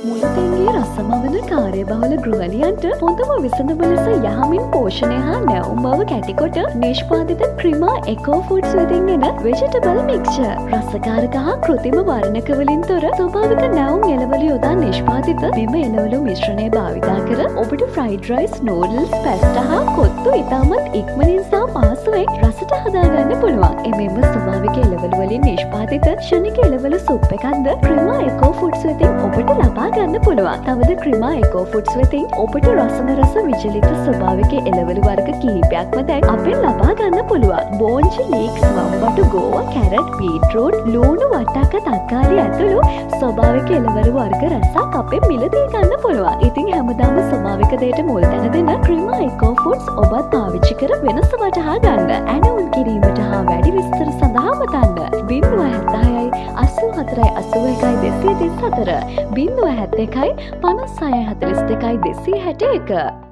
මුළුතැන්ගේ රසමවන කාර්යබහුල ගෘහණියන්ට හොඳම විසඳුම ලෙස යහමින් පෝෂණය හා නැවුම් බව කැටිකොට නිෂ්පාදිත ක්‍රිමා එකෝ ෆුඩ්ස් වෙතින් එන වෙජිටබල් මික්ස්චර්. රසකාරක හා කෘත්‍රිම වර්ණක වලින් තොර ස්වභාවික නැවුම් එළවලු යොදා නිෂ්පාදිත මෙම එළවලු මිශ්‍රණය භාවිතා කර ඔබට ෆ්‍රයිඩ් රයිස්, නූඩල්ස්, පැස්ටා හා කොත්තු ඉතාමත් ඉක්මනින් සහ පහසුවෙන් රසට හදාගන්න පුළුවන්. එමෙන්ම ස්වභාවික එළවලු වලින් නිෂ්පාදිත ක්ෂණික එළවලු සුප් එකක්ද ක්‍රිමා එකෝ ෆුඩ්ස් වෙතින් ඔබට ලබා ගන්න පුළුවන්. තවද ක්‍රිමා එකෝ ෆුඩ්ස් වෙතින් ඔබට රස විචලිත ස්වභාවික එළවලු වර්ග කිහිපයක්ම දැන් අපෙන් ලබා ගන්න පුළුවන්. බෝංචි, ලීක්ස්, වම්බටු, ගෝවා, කැරට්, බීට්රූට්, ලූණු, වට්ටක්ක, තක්කාලි ඇතුළු ස්වභාවික එළවලු වර්ග රැසක් අපෙන් මිලදී ගන්න පුළුවන්. ඉතින් හැමදාම ස්වභාවික දෙයට මුල් තැන දෙන ක්‍රිමා එකෝ ෆුඩ්ස් ඔබත් පාවිච්චි කර වෙනස වටහා ගන්න. ඇනවුල් කිරීමට හා වැඩි විස්තර සඳහා මතන්න 076 84 81 234 071 56 42 261